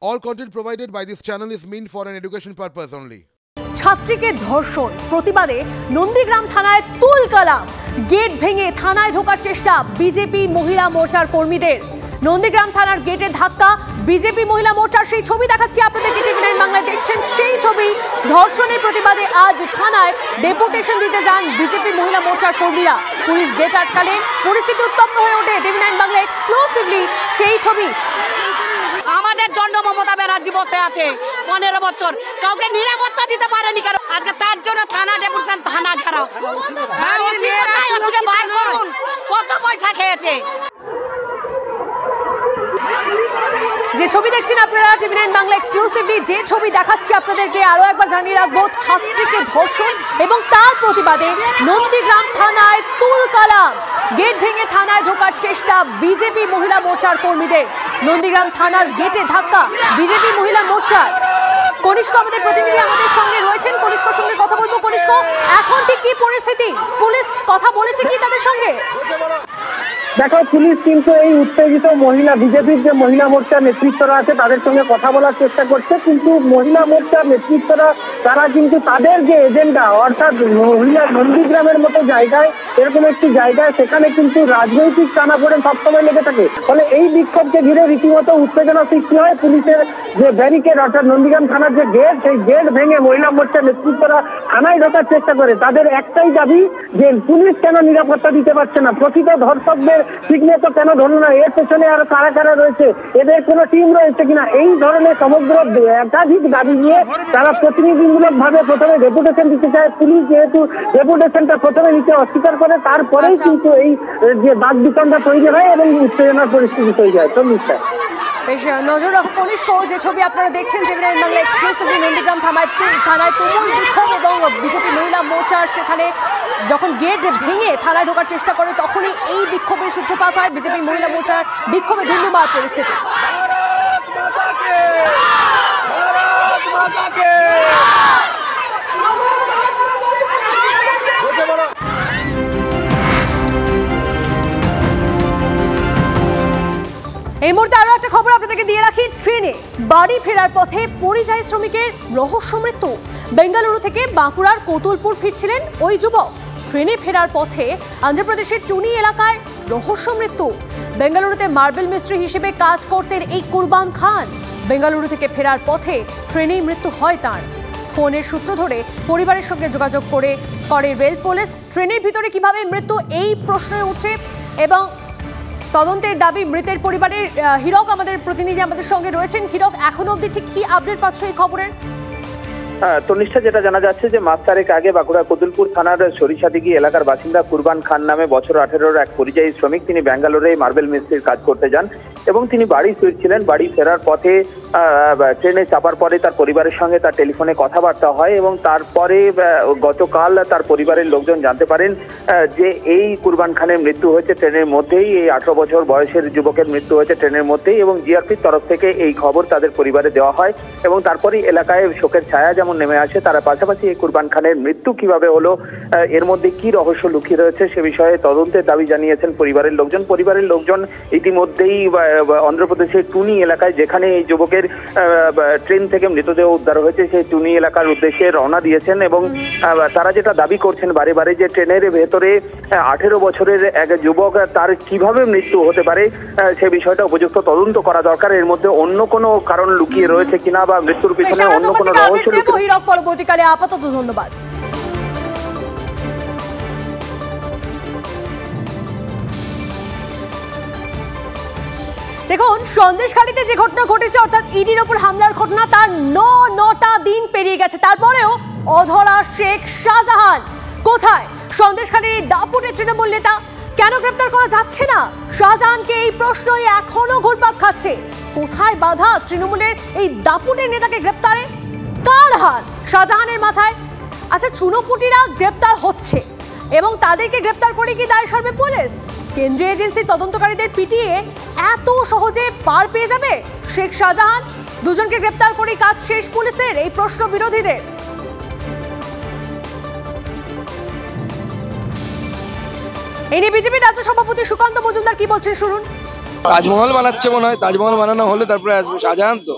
All content provided by this channel is meant for an education purpose only. ছাত্রীকে ধর্ষণ প্রতিবাদে নন্দীগ্রাম থানায় তুলকালাম। Gate ভেঙে থানায় ঢোকার চেষ্টা বিজেপি মহিলা মোর্চার কর্মীদের। নন্দীগ্রাম থানার গেটে ধাক্কা, বিজেপি মহিলা মোর্চার সেই ছবি দেখাচ্ছি আপনাদেরকে। টিভি9 বাংলায় দেখছেন সেই ছবি। ধর্ষণের প্রতিবাদে আজ থানায় ডেপুটেশন দিতে যান বিজেপি মহিলা মোর্চার কর্মীরা। পুলিশ গেট আটকালে পরিস্থিতি উত্তপ্ত হয়ে ওঠে। টিভি9 বাংলা এক্সক্লুসিভলি সেই ছবি। আমাদের জন্য মমতা ব্যানার্জি বসে আছে 15 বছর, কাউকে নিরাপত্তা দিতে পারেনি। কারণ আজকে তার জন্য থানা ডেপুটেশন, থানা ঘেরাও। বার করুন, কত পয়সা খেয়েছে। যে ছবি দেখছেন আপনারা টিভি9 বাংলা এক্সক্লুসিভলি, যে ছবি দেখাচ্ছি আপনাদেরকে আরো একবার জানিয়ে রাখবো, ছাত্রীকে ধর্ষণ এবং তার প্রতিবাদে নন্দীগ্রাম থানায় তুলকালাম। গেট ভেঙে থানায় ঢোকার চেষ্টা বিজেপি মহিলা মোর্চার কর্মীদের। নন্দীগ্রাম থানার গেটে ধাক্কা বিজেপি মহিলা মোর্চার। কনিষ্ক আমাদের প্রতিনিধি আমাদের সঙ্গে রয়েছেন, কনিষ্কর সঙ্গে কথা বলবো। কনিষ্ক, এখন ঠিক কি পরিস্থিতি? পুলিশ কথা বলেছে কি তাদের সঙ্গে? দেখো, পুলিশ কিন্তু এই উত্তেজিত মহিলা বিজেপির যে মহিলা মোর্চার নেতৃত্বরা আছে তাদের সঙ্গে কথা বলার চেষ্টা করছে, কিন্তু মহিলা মোর্চার নেতৃত্বরা তারা কিন্তু তাদের যে এজেন্ডা, অর্থাৎ মহিলা নন্দীগ্রামের মতো জায়গায়, এরকম একটি জায়গায় সেখানে কিন্তু রাজনৈতিক টানাপোড়েন সবসময় লেগে থাকে। ফলে এই বিক্ষোভকে ঘিরে রীতিমতো উত্তেজনা সৃষ্টি হয়। পুলিশের যে ব্যারিকেড, অর্থাৎ নন্দীগ্রাম থানার যে গেট, সেই গেট ভেঙে মহিলা মোর্চার নেতৃত্বরা থানায় ঢোকার চেষ্টা করে। তাদের একটাই দাবি যে পুলিশ কেন নিরাপত্তা দিতে পারছে না, প্রকৃত ধর্ষকদের ঠিকমতো কেন ধরল না, এর পেছনে আরো কারা কারা রয়েছে, এদের কোনো টিম রয়েছে কিনা, এই ধরনের সমগ্র একাধিক দাবি নিয়ে তারা প্রতিনিধিমূলক ভাবে প্রথমে ডেপুটেশন দিতে চায়। পুলিশ যেহেতু ডেপুটেশনটা প্রথমে নিতে অস্বীকার করে, তারপরেই কিন্তু এই যে বাকবিতণ্ডা তৈরি হয় এবং উত্তেজনার পরিস্থিতি তৈরি হয়। চল্লিশটা বেশ নজর রাখো কনিষ্ক। যে ছবি আপনারা দেখছেন টিভি9 বাংলা এক্সক্লুসিভলি, নন্দীগ্রাম থানায় তুমুল বিক্ষোভ এবং বিজেপি মহিলা মোর্চার সেখানে যখন গেট ভেঙে থানায় ঢোকার চেষ্টা করে তখনই এই বিক্ষোভের সূত্রপাত হয়। বিজেপি মহিলা মোর্চার বিক্ষোভে ধুন্ধুমার পরিস্থিতি। এই মুহূর্তে আরো একটা খবর আপনাদেরকে দিয়ে রাখি। ট্রেনে বাড়ি ফেরার পথে পরিযায়ী শ্রমিকের রহস্য মৃত্যু। বেঙ্গালুরু থেকে বাঁকুড়ার কোতুলপুর ফিরছিলেন ওই যুবক। ট্রেনে ফেরার পথে অন্ধ্রপ্রদেশের টুনি এলাকায় রহস্য মৃত্যু। বেঙ্গালুরুতে মার্বেল মিস্ত্রি হিসেবে কাজ করতেন এই কুরবান খান। বেঙ্গালুরু থেকে ফেরার পথে ট্রেনেই মৃত্যু হয় তাঁর। ফোনের সূত্র ধরে পরিবারের সঙ্গে যোগাযোগ করে রেল পুলিশ। ট্রেনের ভিতরে কিভাবে মৃত্যু, এই প্রশ্ন উঠছে এবং তদন্তের দাবি মৃতের পরিবারের। হিরক আমাদের প্রতিনিধি আমাদের সঙ্গে রয়েছেন। হিরক, এখনো অবধি ঠিক কি আপডেট পাচ্ছ এই খবরের? তনিষ্ঠা, যেটা জানা যাচ্ছে যে মাস 4 আগে বাঁকুড়া কোতুলপুর থানার সরিষাদিঘি এলাকার বাসিন্দা কুরবান খান নামে বছর 18-র এক পরিযায়ী শ্রমিক, তিনি ব্যাঙ্গালোরে মার্বেল মিস্ত্রির কাজ করতে যান এবং তিনি বাড়ি ফিরছিলেন। বাড়ি ফেরার পথে ট্রেনে চাপার পরে তার পরিবারের সঙ্গে তার টেলিফোনে কথাবার্তা হয় এবং তারপরে গতকাল তার পরিবারের লোকজন জানতে পারেন যে এই কুরবান খানের মৃত্যু হয়েছে ট্রেনের মধ্যেই। এই 18 বছর বয়সের যুবকের মৃত্যু হয়েছে ট্রেনের মধ্যেই এবং জিআরপির তরফ থেকে এই খবর তাদের পরিবারে দেওয়া হয় এবং তারপরেই এলাকায় শোকের ছায়া যেমন নেমে আসে, তারা পাশাপাশি এই কুরবান খানের মৃত্যু কিভাবে হলো, এর মধ্যে কি রহস্য লুকিয়ে রয়েছে সে বিষয়ে তদন্তের দাবি জানিয়েছেন পরিবারের লোকজন। পরিবারের লোকজন ইতিমধ্যেই অন্ধ্রপ্রদেশের টুনি এলাকায়, যেখানে এই যুবকের ট্রেন থেকে মৃতদেহ উদ্ধার হয়েছে, সেই টুনি এলাকার উদ্দেশ্যে রওনা দিয়েছেন এবং তারা যেটা দাবি করছেন বারে বারে যে ট্রেনের ভেতরে 18 বছরের এক যুবক, তার কিভাবে মৃত্যু হতে পারে সে বিষয়টা উপযুক্ত তদন্ত করা দরকার। এর মধ্যে অন্য কোনো কারণ লুকিয়ে রয়েছে কিনা বা মৃত্যুর পিছনে অন্য কোনো রহস্য লুকিয়ে। পরবর্তীকালে আপাতত ধন্যবাদ। দেখুন, সন্দেশখালীতে যে ঘটনা ঘটেছে, অর্থাৎ ইডির ওপর হামলার ঘটনা, তার 9টা দিন পেরিয়ে গেছে, তারপরেও অধরা শেখ শাহজাহান কোথায়? সন্দেশখালীর এই দাপুটে তৃণমূল নেতা কেন গ্রেপ্তার করা যাচ্ছে না? শাহজাহানকে এই প্রশ্নই এখনো ঘুরপাক খাচ্ছে। কোথায় বাধা তৃণমূলের এই দাপুটের নেতাকে গ্রেপ্তারে? কার হাত শাহজাহানের মাথায়? আচ্ছা, চুনোপুটিরা গ্রেপ্তার হচ্ছে এবং তাদেরকে গ্রেপ্তার করে কি দায় সারবে পুলিশ? কেন্দ্রীয় এজেন্সির তদন্তকারীদের পিটিয়ে এত সহজে পার পেয়ে যাবে শেখ শাহজাহান? দুজনকে গ্রেপ্তার করে কাজ শেষ পুলিশের, এই প্রশ্ন বিরোধীদের। এই নিয়ে বিজেপি রাজ্য সভাপতি সুকান্ত মজুমদার কি বলছেন শুনুন। তাজমহল বানাচ্ছে মনে হয়, তাজমহল বানানো হলে তারপরে আসবে শাহজাহান। তো